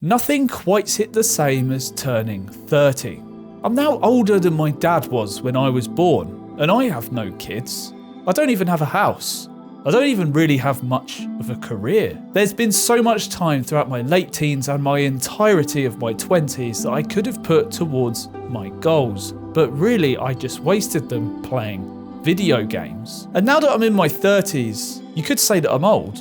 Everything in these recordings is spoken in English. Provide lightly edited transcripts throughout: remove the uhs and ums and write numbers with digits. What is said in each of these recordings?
Nothing quite hit the same as turning 30. I'm now older than my dad was when I was born, and I have no kids. I don't even have a house. I don't even really have much of a career. There's been so much time throughout my late teens and my entirety of my 20s that I could have put towards my goals, but really I just wasted them playing video games. And now that I'm in my 30s, you could say that I'm old.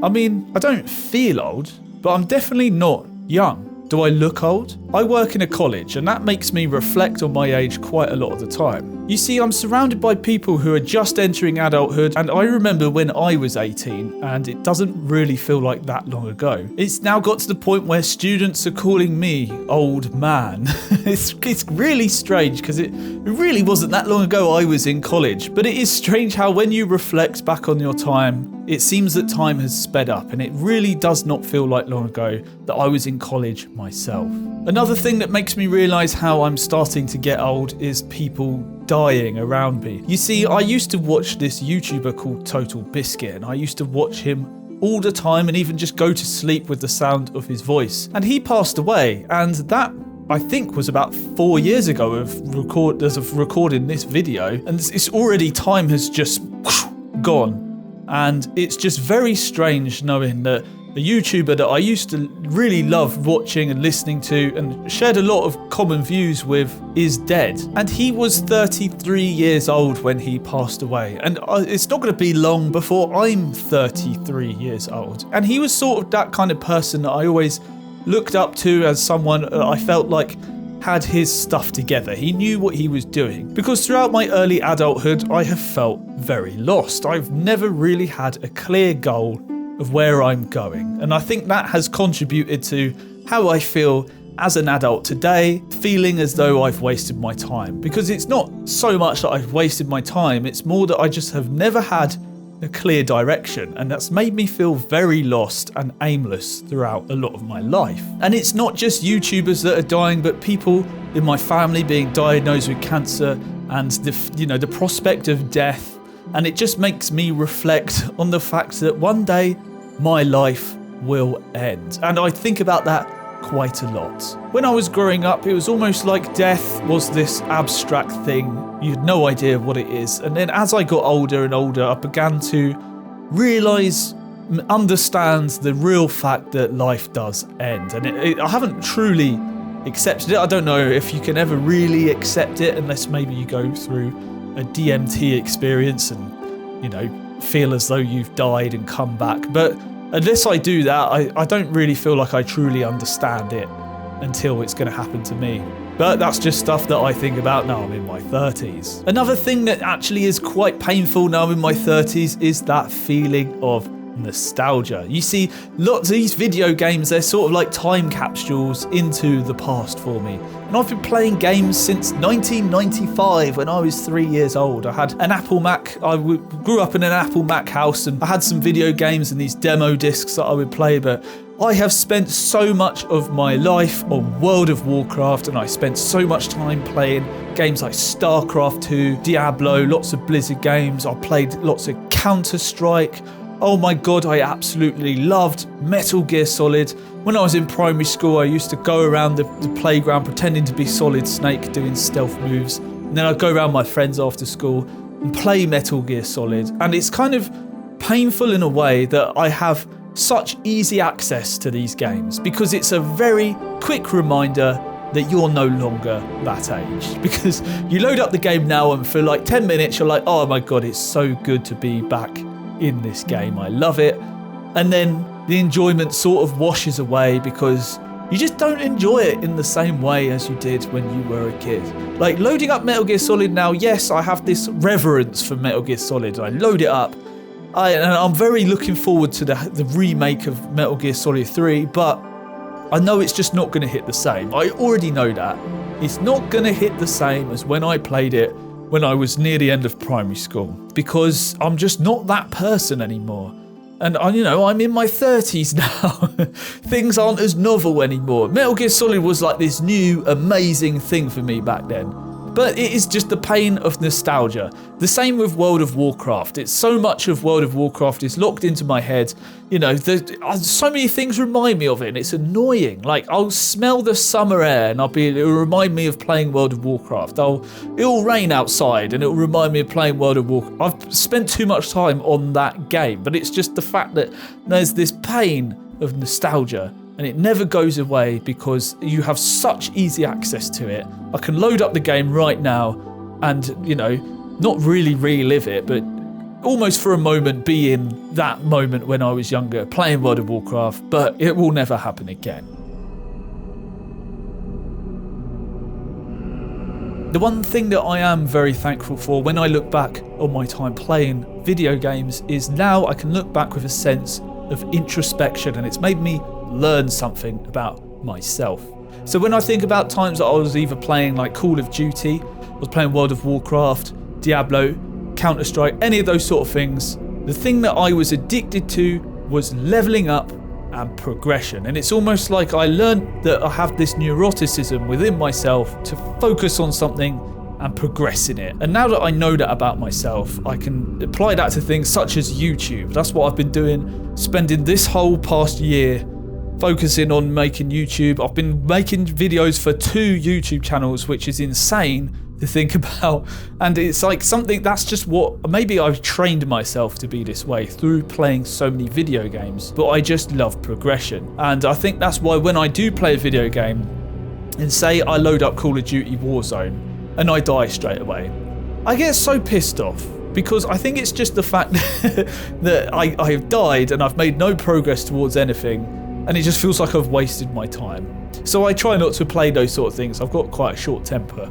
I mean, I don't feel old, but I'm definitely not young. Do I look old? I work in a college, and that makes me reflect on my age quite a lot of the time. You see, I'm surrounded by people who are just entering adulthood, and I remember when I was 18, and it doesn't really feel like that long ago. It's now got to the point where students are calling me old man. It's really strange, because it really wasn't that long ago I was in college, but it is strange how when you reflect back on your time, it seems that time has sped up, and it really does not feel like long ago that I was in college myself. Another thing that makes me realise how I'm starting to get old is people dying around me. You see, I used to watch this YouTuber called Total Biscuit, and I used to watch him all the time and even just go to sleep with the sound of his voice. And he passed away, and that I think was about 4 years ago of recording this video, and it's already time has just gone. And it's just very strange knowing that a YouTuber that I used to really love watching and listening to and shared a lot of common views with is dead. And he was 33 years old when he passed away. And it's not going to be long before I'm 33 years old. And he was sort of that kind of person that I always looked up to as someone I felt like had his stuff together. He knew what he was doing. Because throughout my early adulthood, I have felt very lost. I've never really had a clear goal of where I'm going. And I think that has contributed to how I feel as an adult today, feeling as though I've wasted my time. Because it's not so much that I've wasted my time, it's more that I just have never had a clear direction, and that's made me feel very lost and aimless throughout a lot of my life. And it's not just YouTubers that are dying, but people in my family being diagnosed with cancer and the prospect of death. And it just makes me reflect on the fact that one day my life will end. And I think about that quite a lot. When I was growing up, it was almost like death was this abstract thing. You had no idea what it is. And then as I got older and older, I began to realise, understand the real fact that life does end. And I haven't truly accepted it. I don't know if you can ever really accept it unless maybe you go through a DMT experience and, feel as though you've died and come back. But unless I do that, I don't really feel like I truly understand it until it's going to happen to me. But that's just stuff that I think about now I'm in my 30s. Another thing that actually is quite painful now I'm in my 30s is that feeling of nostalgia. You see, lots of these video games, they're sort of like time capsules into the past for me. And I've been playing games since 1995 when I was 3 years old. I had an Apple Mac. I grew up in an Apple Mac house, and I had some video games and these demo discs that I would play, but I have spent so much of my life on World of Warcraft, and I spent so much time playing games like StarCraft 2, Diablo, lots of Blizzard games. I played lots of Counter-Strike. Oh my god, I absolutely loved Metal Gear Solid. When I was in primary school, I used to go around the playground pretending to be Solid Snake, doing stealth moves. And then I'd go around my friends after school and play Metal Gear Solid. And it's kind of painful in a way that I have such easy access to these games, because it's a very quick reminder that you're no longer that age. Because you load up the game now and for like 10 minutes, you're like, oh my god, it's so good to be back in this game. I love it. And then the enjoyment sort of washes away because you just don't enjoy it in the same way as you did when you were a kid. Like loading up Metal Gear Solid now, yes, I have this reverence for Metal Gear Solid. I load it up. And I'm very looking forward to the remake of Metal Gear Solid 3, but I know it's just not going to hit the same. I already know that. It's not going to hit the same as when I played it when I was near the end of primary school, because I'm just not that person anymore. And I'm in my 30s now. Things aren't as novel anymore. Metal Gear Solid was like this new amazing thing for me back then. But it is just the pain of nostalgia. The same with World of Warcraft. It's so much of World of Warcraft is locked into my head. You know, so many things remind me of it, and it's annoying. Like, I'll smell the summer air and it'll remind me of playing World of Warcraft. It'll rain outside and it'll remind me of playing World of Warcraft. I've spent too much time on that game, but it's just the fact that there's this pain of nostalgia, and it never goes away because you have such easy access to it. I can load up the game right now and, you know, not really relive it, but almost for a moment be in that moment when I was younger playing World of Warcraft, but it will never happen again. The one thing that I am very thankful for when I look back on my time playing video games is now I can look back with a sense of introspection, and it's made me learn something about myself. So when I think about times that I was either playing like Call of Duty, I was playing World of Warcraft, Diablo, Counter-Strike, any of those sort of things, the thing that I was addicted to was leveling up and progression. And it's almost like I learned that I have this neuroticism within myself to focus on something and progress in it. And now that I know that about myself, I can apply that to things such as YouTube. That's what I've been doing, spending this whole past year focusing on making YouTube. I've been making videos for 2 YouTube channels, which is insane to think about. And it's like something that's just what, maybe I've trained myself to be this way through playing so many video games, but I just love progression. And I think that's why when I do play a video game and say I load up Call of Duty Warzone and I die straight away, I get so pissed off because I think it's just the fact that I have died and I've made no progress towards anything, and it just feels like I've wasted my time. So I try not to play those sort of things. I've got quite a short temper.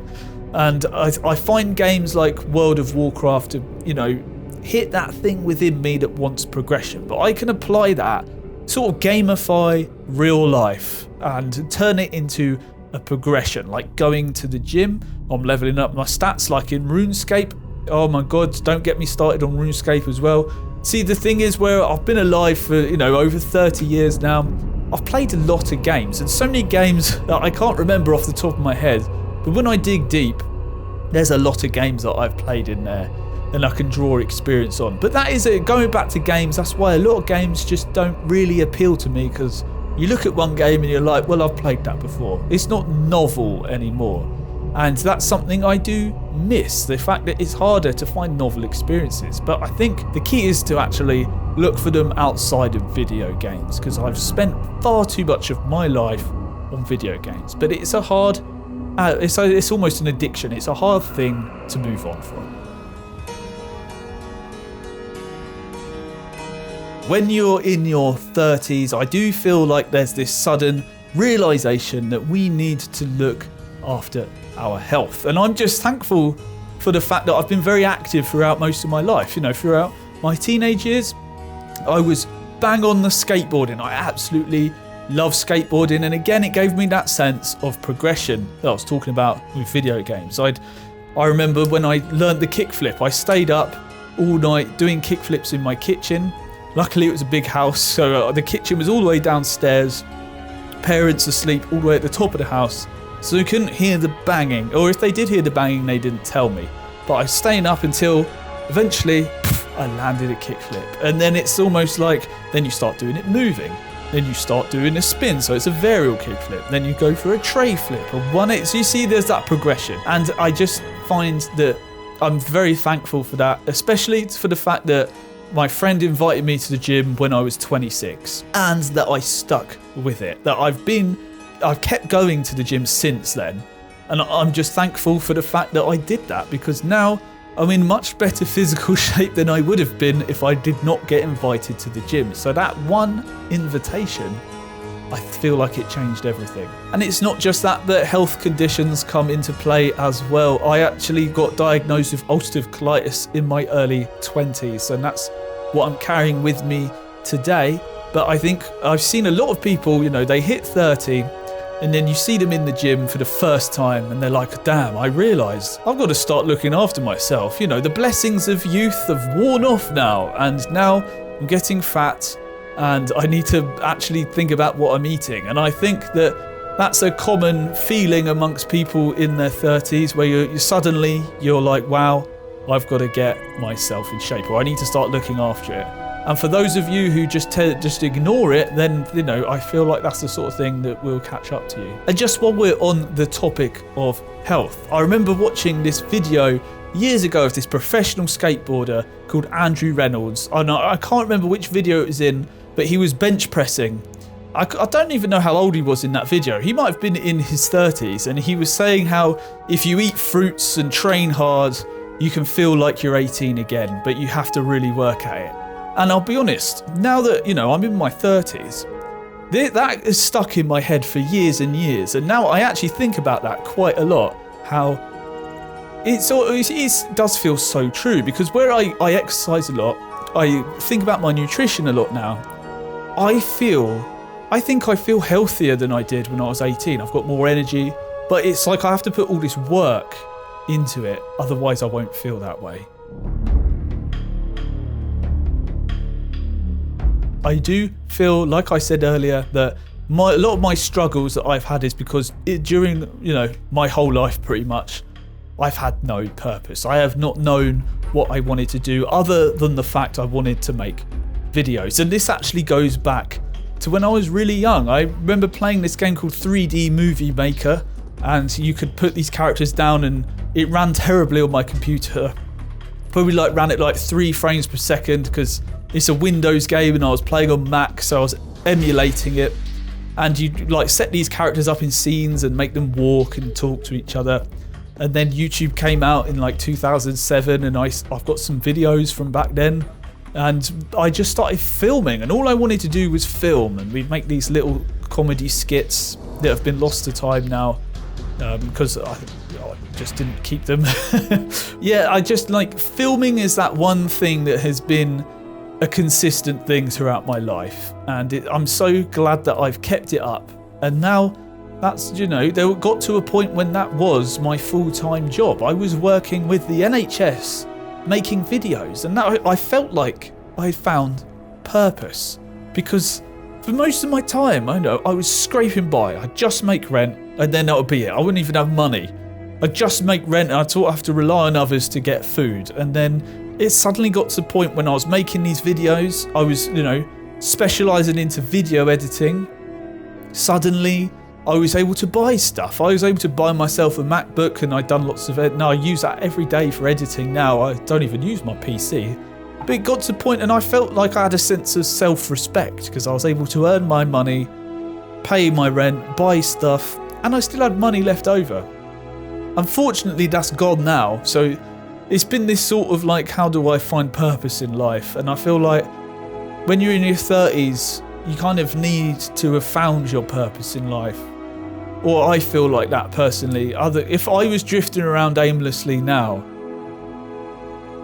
And I find games like World of Warcraft to, you know, hit that thing within me that wants progression. But I can apply that, sort of gamify real life and turn it into a progression, like going to the gym. I'm leveling up my stats like in RuneScape. Oh my God, don't get me started on RuneScape as well. See, the thing is, where I've been alive for, you know, over 30 years now, I've played a lot of games, and so many games that I can't remember off the top of my head. But when I dig deep, there's a lot of games that I've played in there and I can draw experience on. But that is it, going back to games, that's why a lot of games just don't really appeal to me, because you look at one game and you're like, well, I've played that before. It's not novel anymore. And that's something I do miss, the fact that it's harder to find novel experiences. But I think the key is to actually look for them outside of video games, because I've spent far too much of my life on video games. But it's a hard, it's almost an addiction. It's a hard thing to move on from. When you're in your 30s, I do feel like there's this sudden realization that we need to look after our health. And I'm just thankful for the fact that I've been very active throughout most of my life. You know, throughout my teenage years, I was bang on the skateboarding. I absolutely love skateboarding. And again, it gave me that sense of progression that I was talking about with video games. I remember when I learned the kickflip, I stayed up all night doing kickflips in my kitchen. Luckily, it was a big house, so the kitchen was all the way downstairs. Parents asleep all the way at the top of the house, so they couldn't hear the banging. Or if they did hear the banging, they didn't tell me. But I was staying up until eventually I landed a kickflip. And then it's almost like, then you start doing it moving. Then you start doing a spin, so it's a varial kickflip. Then you go for a tray flip, or 180. So you see there's that progression. And I just find that I'm very thankful for that, especially for the fact that my friend invited me to the gym when I was 26, and that I stuck with it. That I've kept going to the gym since then. And I'm just thankful for the fact that I did that, because now I'm in much better physical shape than I would have been if I did not get invited to the gym. So that one invitation, I feel like it changed everything. And it's not just that health conditions come into play as well. I actually got diagnosed with ulcerative colitis in my early 20s, and that's what I'm carrying with me today. But I think I've seen a lot of people, you know, they hit 30 and then you see them in the gym for the first time and they're like, damn, I realised I've got to start looking after myself. You know, the blessings of youth have worn off now, and now I'm getting fat and I need to actually think about what I'm eating. And I think that That's a common feeling amongst people in their 30s where you suddenly you're like, wow, I've got to get myself in shape, or I need to start looking after it. And for those of you who just ignore it, then, you know, I feel like that's the sort of thing that will catch up to you. And just while we're on the topic of health, I remember watching this video years ago of this professional skateboarder called Andrew Reynolds. I can't remember which video it was in, but he was bench pressing. I don't even know how old he was in that video. He might have been in his 30s, and he was saying how if you eat fruits and train hard, you can feel like you're 18 again, but you have to really work at it. And I'll be honest, now that, you know, I'm in my 30s, that is stuck in my head for years and years. And now I actually think about that quite a lot, how it does feel so true, because where I exercise a lot, I think about my nutrition a lot now. I think I feel healthier than I did when I was 18. I've got more energy, but it's like I have to put all this work into it, otherwise I won't feel that way. I do feel, like I said earlier, that a lot of my struggles that I've had is because during, you know, my whole life pretty much, I've had no purpose. I have not known what I wanted to do other than the fact I wanted to make videos. And this actually goes back to when I was really young. I remember playing this game called 3D Movie Maker, and you could put these characters down, and it ran terribly on my computer. Probably ran at 3 frames per second because it's a Windows game and I was playing on Mac, so I was emulating it. And you set these characters up in scenes and make them walk and talk to each other. And then YouTube came out in 2007, and I've got some videos from back then. And I just started filming, and all I wanted to do was film, and we'd make these little comedy skits that have been lost to time now, because I just didn't keep them. Yeah, I just filming is that one thing that has been a consistent thing throughout my life, and I'm so glad that I've kept it up. And now that's, they got to a point when that was my full-time job. I was working with the NHS making videos, and that I felt like I found purpose, because for most of my time, I was scraping by. I'd just make rent, and then that would be it. I wouldn't even have money. I'd just make rent, and I'd sort of have to rely on others to get food. And then it suddenly got to the point when I was making these videos, I was, specialising into video editing. Suddenly, I was able to buy stuff. I was able to buy myself a MacBook, and I'd done lots of it. Now I use that every day for editing now. I don't even use my PC. But it got to the point, and I felt like I had a sense of self-respect because I was able to earn my money, pay my rent, buy stuff, and I still had money left over. Unfortunately, that's gone now. So it's been this sort of how do I find purpose in life? And I feel like when you're in your 30s, you kind of need to have found your purpose in life. Or I feel like that personally. If I was drifting around aimlessly now,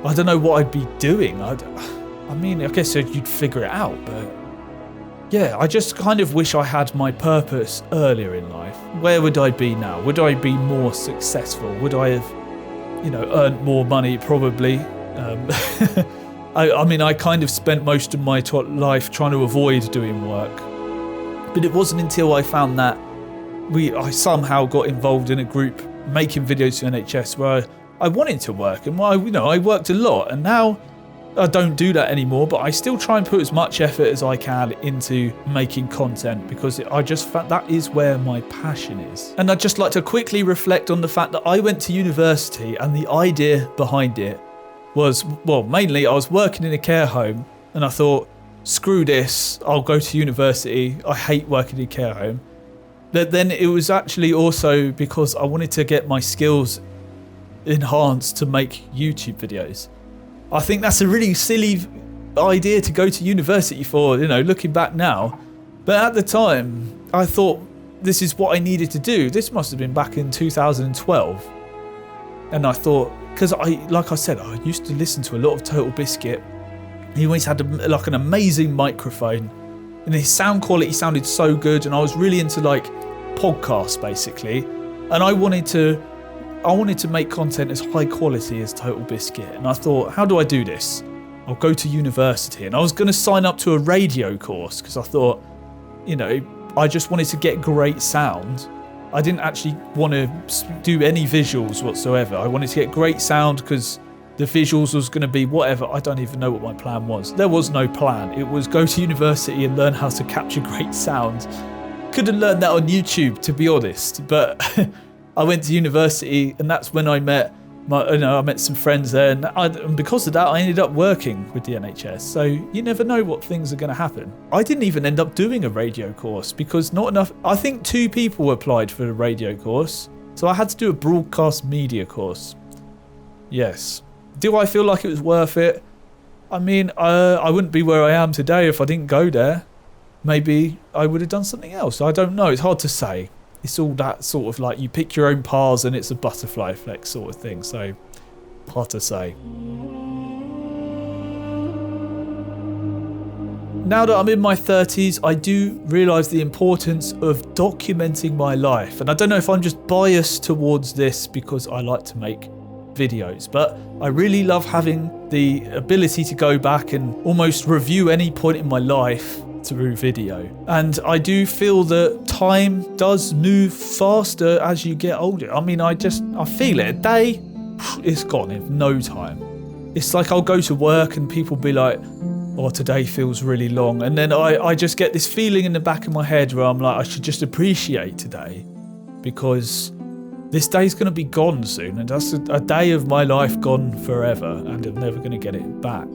I don't know what I'd be doing. I guess you'd figure it out, but yeah, I just kind of wish I had my purpose earlier in life. Where would I be now? Would I be more successful? Would I have, earned more money? Probably. I kind of spent most of my life trying to avoid doing work, but it wasn't until I found that I somehow got involved in a group making videos for NHS where I wanted to work, and I worked a lot, and now I don't do that anymore, but I still try and put as much effort as I can into making content, because I just found that is where my passion is. And I'd just like to quickly reflect on the fact that I went to university, and the idea behind it was, mainly I was working in a care home, and I thought, screw this, I'll go to university. I hate working in a care home. But then it was actually also because I wanted to get my skills enhanced to make YouTube videos. I think that's a really silly idea to go to university for, looking back now. But at the time, I thought this is what I needed to do. This must have been back in 2012. And I thought, because like I said, I used to listen to a lot of Total Biscuit. He always had an amazing microphone, and his sound quality sounded so good, and I was really into podcasts basically. And I wanted to make content as high quality as Total Biscuit. And I thought, how do I do this? I'll go to university. And I was going to sign up to a radio course because I thought, I just wanted to get great sound. I didn't actually want to do any visuals whatsoever. I wanted to get great sound because the visuals was going to be whatever. I don't even know what my plan was. There was no plan. It was go to university and learn how to capture great sound. Could have learned that on YouTube, to be honest. But I went to university, and that's when I met I met some friends there, and because of that, I ended up working with the NHS. So you never know what things are going to happen. I didn't even end up doing a radio course because not enough. I think 2 people applied for the radio course, so I had to do a broadcast media course. Yes. Do I feel like it was worth it? I mean, I wouldn't be where I am today if I didn't go there. Maybe I would have done something else. I don't know. It's hard to say. It's all that sort of like you pick your own paths and it's a butterfly effect sort of thing. So hard to say. Now that I'm in my 30s, I do realise the importance of documenting my life. And I don't know if I'm just biased towards this because I like to make videos, but I really love having the ability to go back and almost review any point in my life through video. And I do feel that time does move faster as you get older. I mean, I feel it. A day, it's gone in no time. It's like I'll go to work and people be like, oh, today feels really long. And then I just get this feeling in the back of my head where I'm like, I should just appreciate today because this day's going to be gone soon. And that's a day of my life gone forever and I'm never going to get it back.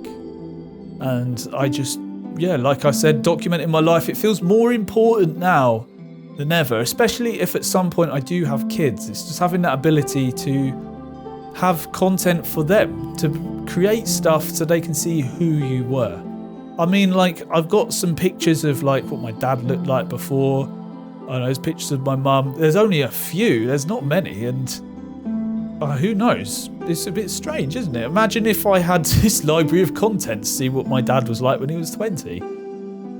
And like I said, documenting my life, it feels more important now than ever, especially if at some point I do have kids. It's just having that ability to have content for them, to create stuff so they can see who you were. I mean, like, I've got some pictures of like what my dad looked like before. I know there's pictures of my mum. There's only a few, there's not many, and who knows? It's a bit strange, isn't it? Imagine if I had this library of content to see what my dad was like when he was 20.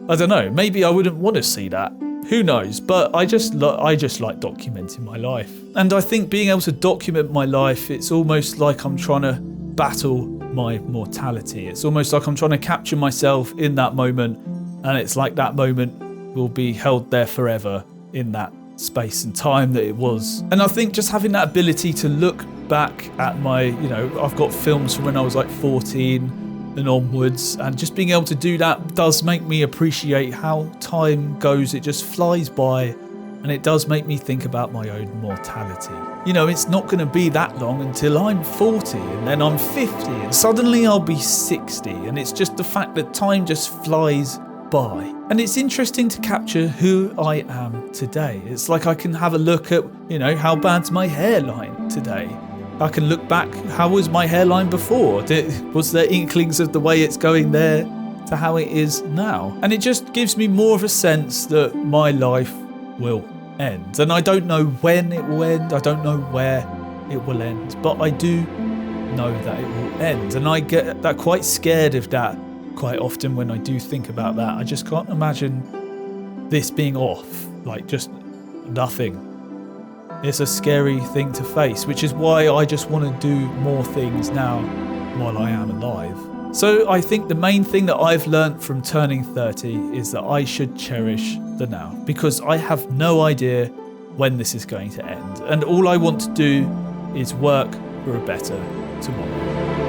I don't know, maybe I wouldn't want to see that. Who knows? But I just like documenting my life. And I think being able to document my life, it's almost like I'm trying to battle my mortality. It's almost like I'm trying to capture myself in that moment, and it's like that moment will be held there forever in that space and time that it was. And I think just having that ability to look back at my, I've got films from when I was like 14 and onwards, and just being able to do that does make me appreciate how time goes. It just flies by, and it does make me think about my own mortality. It's not going to be that long until I'm 40 and then I'm 50 and suddenly I'll be 60, and it's just the fact that time just flies by. And it's interesting to capture who I am today. It's like I can have a look at, how bad's my hairline today? I can look back, how was my hairline before? Was there inklings of the way it's going there to how it is now? And it just gives me more of a sense that my life will end. And I don't know when it will end, I don't know where it will end, but I do know that it will end. And I get that quite scared of that quite often when I do think about that. I just can't imagine this being off, like just nothing. It's a scary thing to face, which is why I just want to do more things now while I am alive. So I think the main thing that I've learnt from turning 30 is that I should cherish the now, because I have no idea when this is going to end. And all I want to do is work for a better tomorrow.